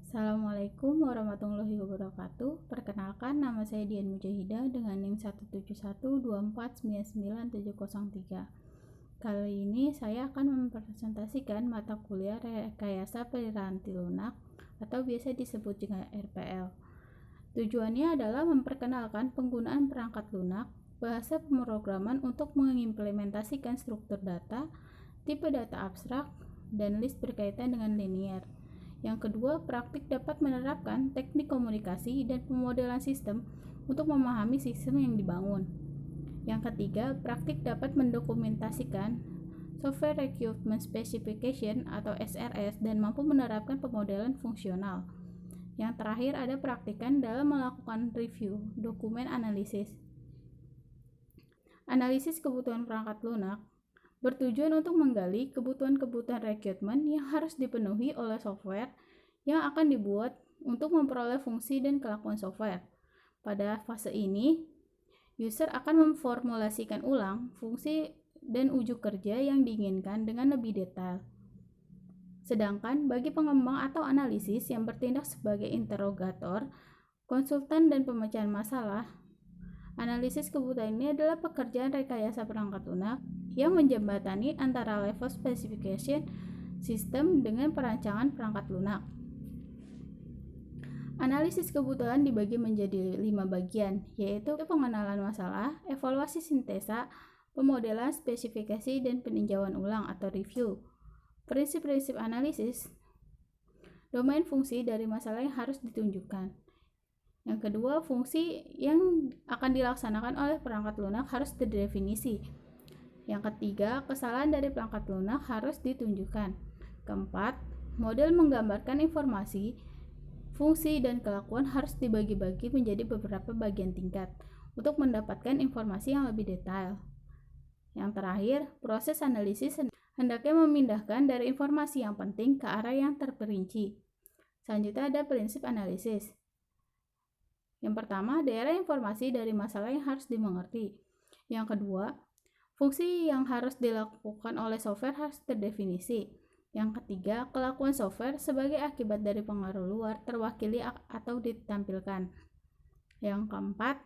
Assalamualaikum warahmatullahi wabarakatuh. Perkenalkan, nama saya Dian Mujahidah dengan NIM 17124999703. Kali ini saya akan mempresentasikan mata kuliah Rekayasa Periranti Lunak atau biasa disebut juga RPL. Tujuannya adalah memperkenalkan penggunaan perangkat lunak, bahasa pemrograman untuk mengimplementasikan struktur data, tipe data abstrak, dan list berkaitan dengan linear. Yang kedua, praktik dapat menerapkan teknik komunikasi dan pemodelan sistem untuk memahami sistem yang dibangun. Yang ketiga, praktik dapat mendokumentasikan Software Requirement Specification atau SRS dan mampu menerapkan pemodelan fungsional. Yang terakhir, ada praktikan dalam melakukan review dokumen analisis. Analisis kebutuhan perangkat lunak bertujuan untuk menggali kebutuhan-kebutuhan requirement yang harus dipenuhi oleh software yang akan dibuat untuk memperoleh fungsi dan kelakuan software. Pada fase ini, user akan memformulasikan ulang fungsi dan ujung kerja yang diinginkan dengan lebih detail. Sedangkan bagi pengembang atau analisis yang bertindak sebagai interrogator, konsultan dan pemecahan masalah, analisis kebutuhan ini adalah pekerjaan rekayasa perangkat lunak yang menjembatani antara level specification sistem dengan perancangan perangkat lunak. Analisis kebutuhan dibagi menjadi 5 bagian, yaitu pengenalan masalah, evaluasi sintesa, pemodelan, spesifikasi, dan peninjauan ulang atau review. Prinsip-prinsip analisis, domain fungsi dari masalah yang harus ditunjukkan. Yang kedua, fungsi yang akan dilaksanakan oleh perangkat lunak harus terdefinisi. Yang ketiga, kesalahan dari perangkat lunak harus ditunjukkan. Keempat, model menggambarkan informasi, fungsi, dan kelakuan harus dibagi-bagi menjadi beberapa bagian tingkat untuk mendapatkan informasi yang lebih detail. Yang terakhir, proses analisis hendaknya memindahkan dari informasi yang penting ke arah yang terperinci. Selanjutnya ada prinsip analisis. Yang pertama, daerah informasi dari masalah yang harus dimengerti. Yang kedua, fungsi yang harus dilakukan oleh software harus terdefinisi. Yang ketiga, kelakuan software sebagai akibat dari pengaruh luar terwakili atau ditampilkan. Yang keempat,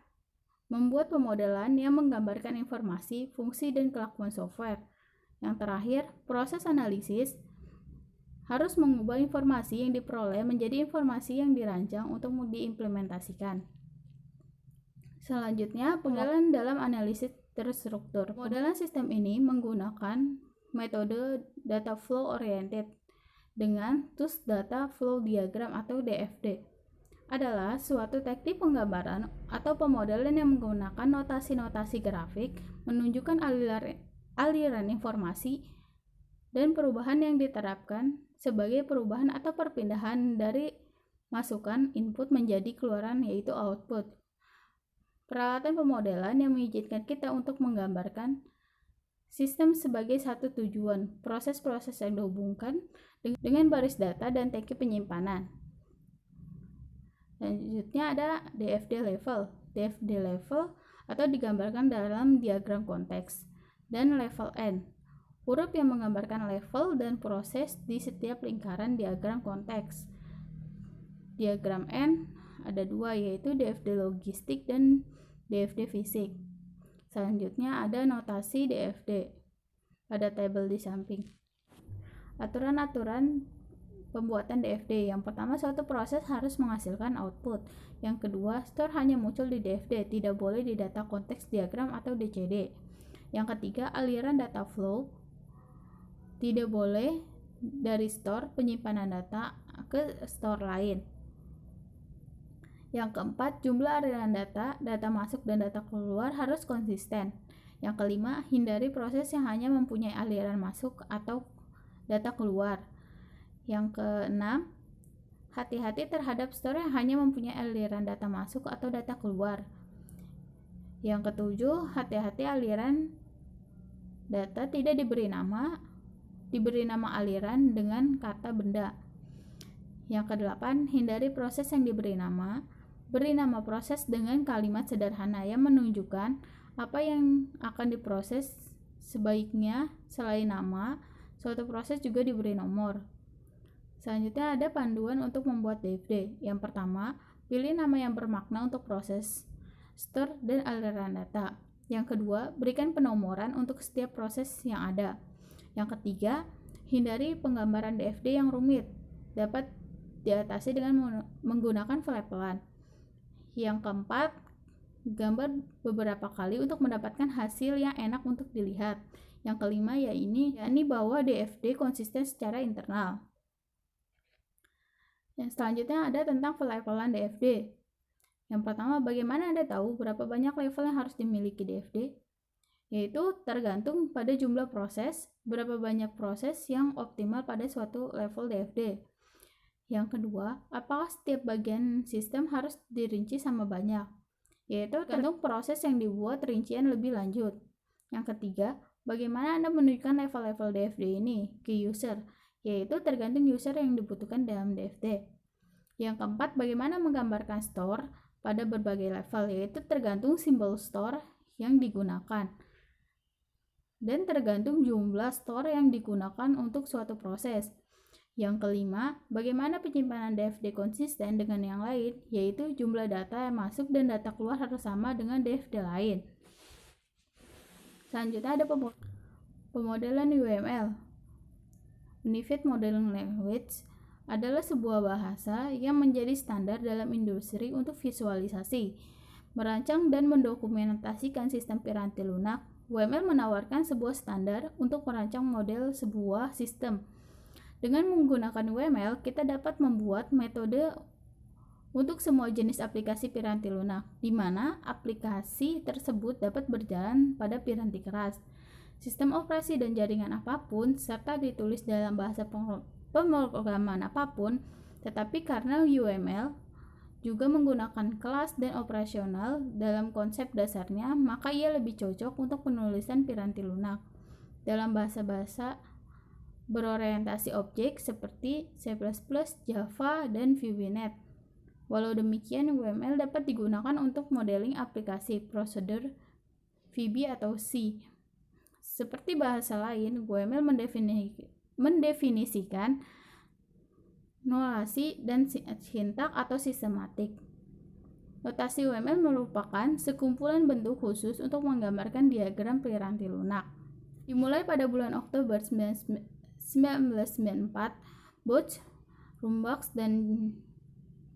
membuat pemodelan yang menggambarkan informasi, fungsi, dan kelakuan software. Yang terakhir, proses analisis harus mengubah informasi yang diperoleh menjadi informasi yang dirancang untuk diimplementasikan. Selanjutnya, pemodelan dalam analisis terstruktur. Pemodelan sistem ini menggunakan metode data flow oriented dengan tools data flow diagram atau DFD. Adalah suatu teknik penggambaran atau pemodelan yang menggunakan notasi-notasi grafik menunjukkan aliran informasi dan perubahan yang diterapkan sebagai perubahan atau perpindahan dari masukan input menjadi keluaran yaitu output. Peralatan pemodelan yang mengizinkan kita untuk menggambarkan sistem sebagai satu tujuan, proses-proses yang dihubungkan dengan baris data dan tangki penyimpanan. Selanjutnya ada DFD level. DFD level atau digambarkan dalam diagram konteks, dan level N, huruf yang menggambarkan level dan proses di setiap lingkaran diagram konteks. Diagram N ada 2, yaitu DFD logistik dan DFD fisik. Selanjutnya ada notasi DFD pada tabel di samping. Aturan-aturan pembuatan DFD. Yang pertama, suatu proses harus menghasilkan output. Yang kedua, store hanya muncul di DFD, tidak boleh di data konteks diagram atau DCD. Yang ketiga, aliran data flow tidak boleh dari store penyimpanan data ke store lain. Yang keempat, jumlah aliran data masuk dan data keluar harus konsisten. Yang kelima, hindari proses yang hanya mempunyai aliran masuk atau data keluar. Yang keenam, hati-hati terhadap store yang hanya mempunyai aliran data masuk atau data keluar. Yang ketujuh, hati-hati aliran data tidak diberi nama aliran dengan kata benda. Yang kedelapan, hindari proses yang diberi nama. Beri nama proses dengan kalimat sederhana yang menunjukkan apa yang akan diproses. Sebaiknya, selain nama, suatu proses juga diberi nomor. Selanjutnya ada panduan untuk membuat DFD. Yang pertama, pilih nama yang bermakna untuk proses, store, dan aliran data. Yang kedua, berikan penomoran untuk setiap proses yang ada. Yang ketiga, hindari penggambaran DFD yang rumit, dapat diatasi dengan menggunakan pelabelan. Yang keempat, gambar beberapa kali untuk mendapatkan hasil yang enak untuk dilihat. Yang kelima yakni bahwa DFD konsisten secara internal. Yang selanjutnya ada tentang pelabelan DFD. Yang pertama, bagaimana Anda tahu berapa banyak level yang harus dimiliki DFD? Yaitu tergantung pada jumlah proses, berapa banyak proses yang optimal pada suatu level DFD. Yang kedua, apakah setiap bagian sistem harus dirinci sama banyak? Yaitu tergantung proses yang dibuat rincian lebih lanjut. Yang ketiga, bagaimana Anda menunjukkan level-level DFD ini ke user? Yaitu tergantung user yang dibutuhkan dalam DFD. Yang keempat, bagaimana menggambarkan store pada berbagai level? Yaitu tergantung simbol store yang digunakan dan tergantung jumlah store yang digunakan untuk suatu proses. Yang kelima, bagaimana penyimpanan DFD konsisten dengan yang lain, yaitu jumlah data yang masuk dan data keluar harus sama dengan DFD lain. Selanjutnya ada pemodelan UML. Unified Modeling Language adalah sebuah bahasa yang menjadi standar dalam industri untuk visualisasi, merancang dan mendokumentasikan sistem piranti lunak. UML menawarkan sebuah standar untuk merancang model sebuah sistem. Dengan menggunakan UML, kita dapat membuat metode untuk semua jenis aplikasi piranti lunak, di mana aplikasi tersebut dapat berjalan pada piranti keras, sistem operasi dan jaringan apapun, serta ditulis dalam bahasa pemrograman apapun. Tetapi karena UML juga menggunakan kelas dan operasional dalam konsep dasarnya, maka ia lebih cocok untuk penulisan piranti lunak dalam bahasa-bahasa berorientasi objek seperti C++, Java, dan VB.NET. Walau demikian, UML dapat digunakan untuk modeling aplikasi prosedur VB atau C. Seperti bahasa lain, UML mendefinisikan notasi dan sintak atau sistematik. Notasi UML merupakan sekumpulan bentuk khusus untuk menggambarkan diagram piranti lunak. Dimulai pada bulan Oktober 1994, Boch, Rumbax, dan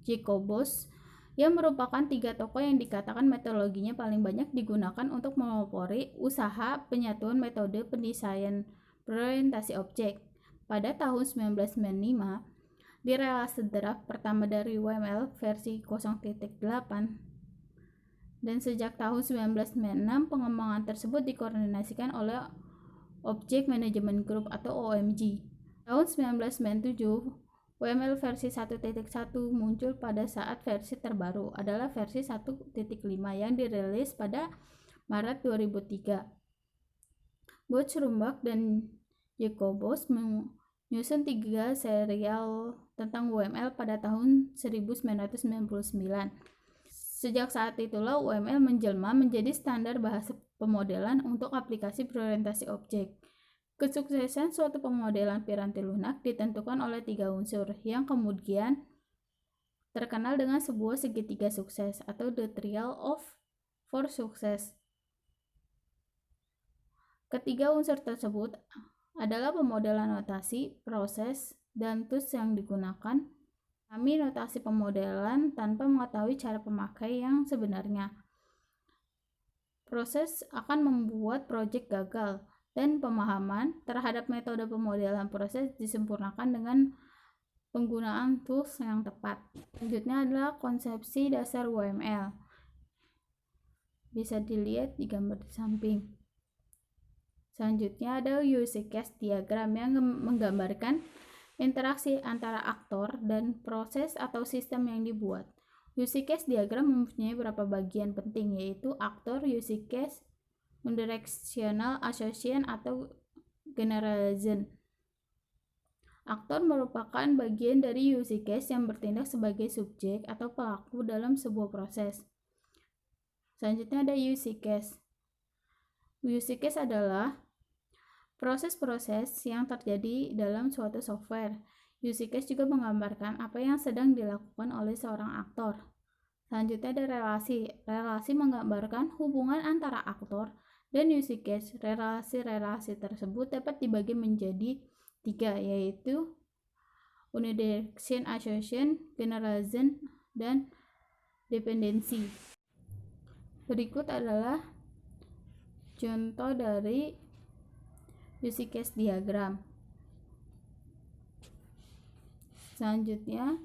Jacobus yang merupakan tiga tokoh yang dikatakan metodologinya paling banyak digunakan untuk melopori usaha penyatuan metode pendesain berorientasi objek. Pada tahun 1995, dirilis draft pertama dari UML versi 0.8, dan sejak tahun 1996 pengembangan tersebut dikoordinasikan oleh Object Management Group atau OMG. Tahun 1997, UML versi 1.1 muncul pada saat versi terbaru adalah versi 1.5 yang dirilis pada Maret 2003. Boch, Rumbax, dan Jacobus menyusun 3 serial tentang UML pada tahun 1999. Sejak saat itulah UML menjelma menjadi standar bahasa pemodelan untuk aplikasi berorientasi objek. Kesuksesan suatu pemodelan piranti lunak ditentukan oleh 3 unsur yang kemudian terkenal dengan sebuah segitiga sukses atau the trial of 4 success. Ketiga unsur tersebut adalah pemodelan notasi, proses, dan tools yang digunakan. Kami notasi pemodelan tanpa mengetahui cara pemakai yang sebenarnya. Proses akan membuat proyek gagal, dan pemahaman terhadap metode pemodelan proses disempurnakan dengan penggunaan tools yang tepat. Selanjutnya adalah konsepsi dasar UML. Bisa dilihat di gambar di samping. Selanjutnya ada use case diagram yang menggambarkan interaksi antara aktor dan proses atau sistem yang dibuat. Use case diagram mempunyai beberapa bagian penting, yaitu aktor, use case, unidirectional, association, atau generalization. Aktor merupakan bagian dari use case yang bertindak sebagai subjek atau pelaku dalam sebuah proses. Selanjutnya ada use case. Use case adalah proses-proses yang terjadi dalam suatu software Use case juga menggambarkan apa yang sedang dilakukan oleh seorang aktor. Selanjutnya ada relasi. Relasi menggambarkan hubungan antara aktor dan use case. Relasi-relasi tersebut dapat dibagi menjadi 3, yaitu unidirection association, generalization, dan dependensi. Berikut adalah contoh dari use case diagram. Selanjutnya,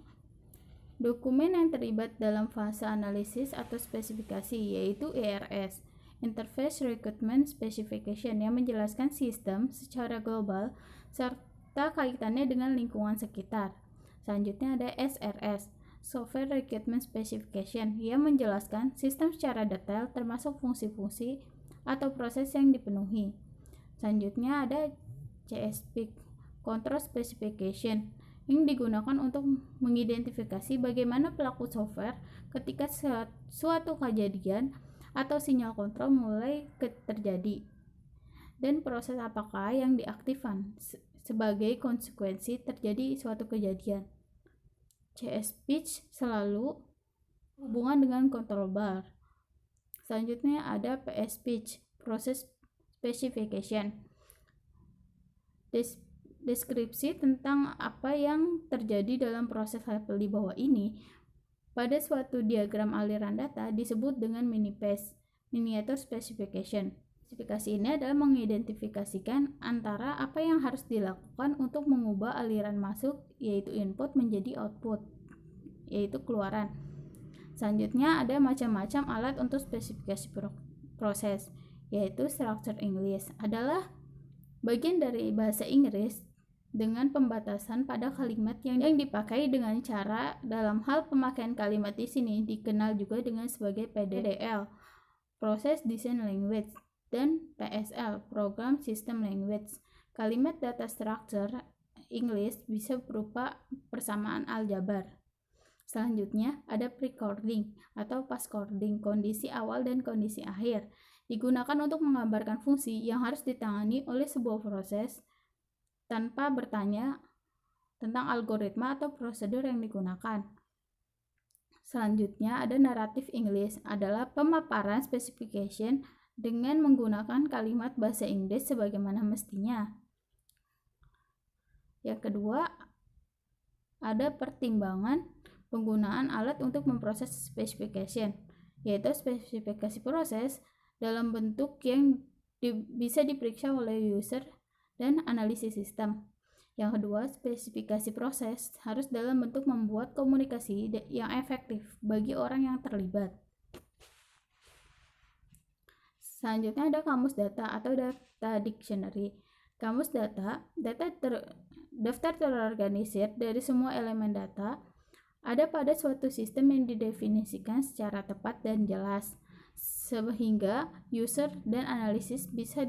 dokumen yang terlibat dalam fase analisis atau spesifikasi, yaitu IRS, Interface Requirement Specification, yang menjelaskan sistem secara global serta kaitannya dengan lingkungan sekitar. Selanjutnya ada SRS, Software Requirement Specification, yang menjelaskan sistem secara detail termasuk fungsi-fungsi atau proses yang dipenuhi. Selanjutnya ada CSP, Control Specification, yang digunakan untuk mengidentifikasi bagaimana pelaku software ketika suatu kejadian atau sinyal kontrol mulai terjadi, dan proses apakah yang diaktifkan sebagai konsekuensi terjadi suatu kejadian. CS pitch selalu hubungan dengan control bar. Selanjutnya ada PS pitch, Process Specification, deskripsi tentang apa yang terjadi dalam proses level di bawah ini pada suatu diagram aliran data disebut dengan mini-PES, Miniature Specification. Spesifikasi ini adalah mengidentifikasikan antara apa yang harus dilakukan untuk mengubah aliran masuk, yaitu input, menjadi output, yaitu keluaran. Selanjutnya ada macam-macam alat untuk spesifikasi proses, yaitu Structured English adalah bagian dari bahasa Inggris dengan pembatasan pada kalimat yang dipakai dengan cara dalam hal pemakaian kalimat di sini dikenal juga dengan sebagai PDL, Process Design Language, dan PSL, Program System Language. Kalimat data structure English bisa berupa persamaan aljabar. Selanjutnya ada pre-coding atau post-coding, kondisi awal dan kondisi akhir. Digunakan untuk menggambarkan fungsi yang harus ditangani oleh sebuah proses tanpa bertanya tentang algoritma atau prosedur yang digunakan. Selanjutnya ada narrative English adalah pemaparan specification dengan menggunakan kalimat bahasa Inggris sebagaimana mestinya. Yang kedua, ada pertimbangan penggunaan alat untuk memproses specification, yaitu spesifikasi proses dalam bentuk yang bisa diperiksa oleh user dan analisis sistem. Yang kedua, spesifikasi proses harus dalam bentuk membuat komunikasi yang efektif bagi orang yang terlibat. Selanjutnya ada kamus data atau data dictionary. Kamus data, daftar terorganisir dari semua elemen data ada pada suatu sistem yang didefinisikan secara tepat dan jelas, sehingga user dan analisis bisa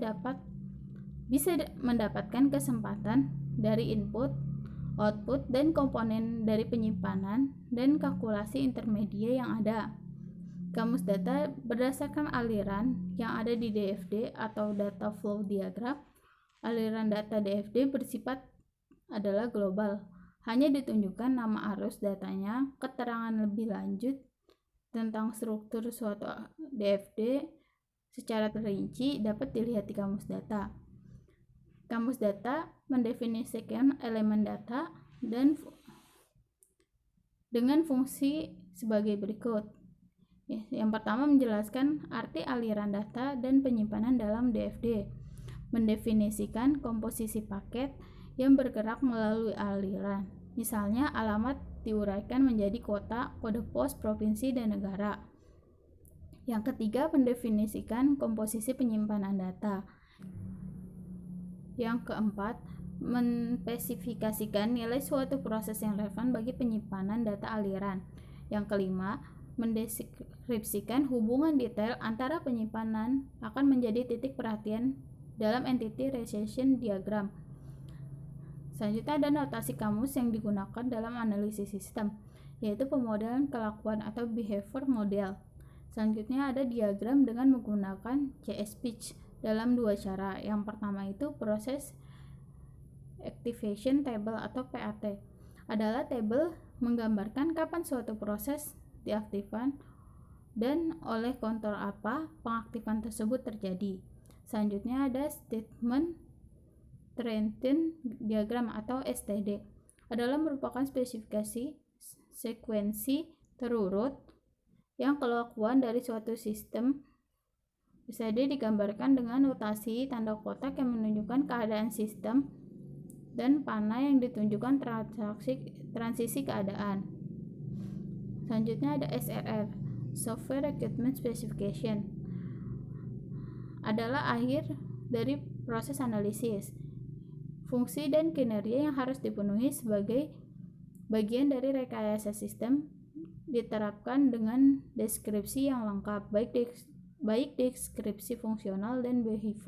mendapatkan kesempatan dari input, output, dan komponen dari penyimpanan dan kalkulasi intermedia yang ada. Kamus data berdasarkan aliran yang ada di DFD atau Data Flow Diagram. Aliran data DFD bersifat adalah global, hanya ditunjukkan nama arus datanya. Keterangan lebih lanjut tentang struktur suatu DFD secara terrinci dapat dilihat di kamus data. Kamus data mendefinisikan elemen data dan dengan fungsi sebagai berikut. Yang pertama, menjelaskan arti aliran data dan penyimpanan dalam DFD, mendefinisikan komposisi paket yang bergerak melalui aliran. Misalnya, alamat diuraikan menjadi kota, kode pos, provinsi, dan negara. Yang ketiga, mendefinisikan komposisi penyimpanan data. Yang keempat, menspesifikasikan nilai suatu proses yang relevan bagi penyimpanan data aliran. Yang kelima, mendeskripsikan hubungan detail antara penyimpanan akan menjadi titik perhatian dalam entity resolution diagram. Selanjutnya ada notasi kamus yang digunakan dalam analisis sistem, yaitu pemodelan kelakuan atau behavior model. Selanjutnya ada diagram dengan menggunakan CS pitch dalam dua cara. Yang pertama itu proses activation table atau PAT. adalah tabel menggambarkan kapan suatu proses diaktifkan dan oleh kontur apa pengaktifan tersebut terjadi. Selanjutnya ada statement trending diagram atau STD, adalah merupakan spesifikasi sekuensi terurut yang kelakuan dari suatu sistem. STD digambarkan dengan notasi tanda kotak yang menunjukkan keadaan sistem dan panah yang ditunjukkan transisi keadaan. Selanjutnya ada SRR, Software Requirement Specification, adalah akhir dari proses analisis. Fungsi dan kinerja yang harus dipenuhi sebagai bagian dari rekayasa sistem diterapkan dengan deskripsi yang lengkap, baik deskripsi fungsional dan behavior.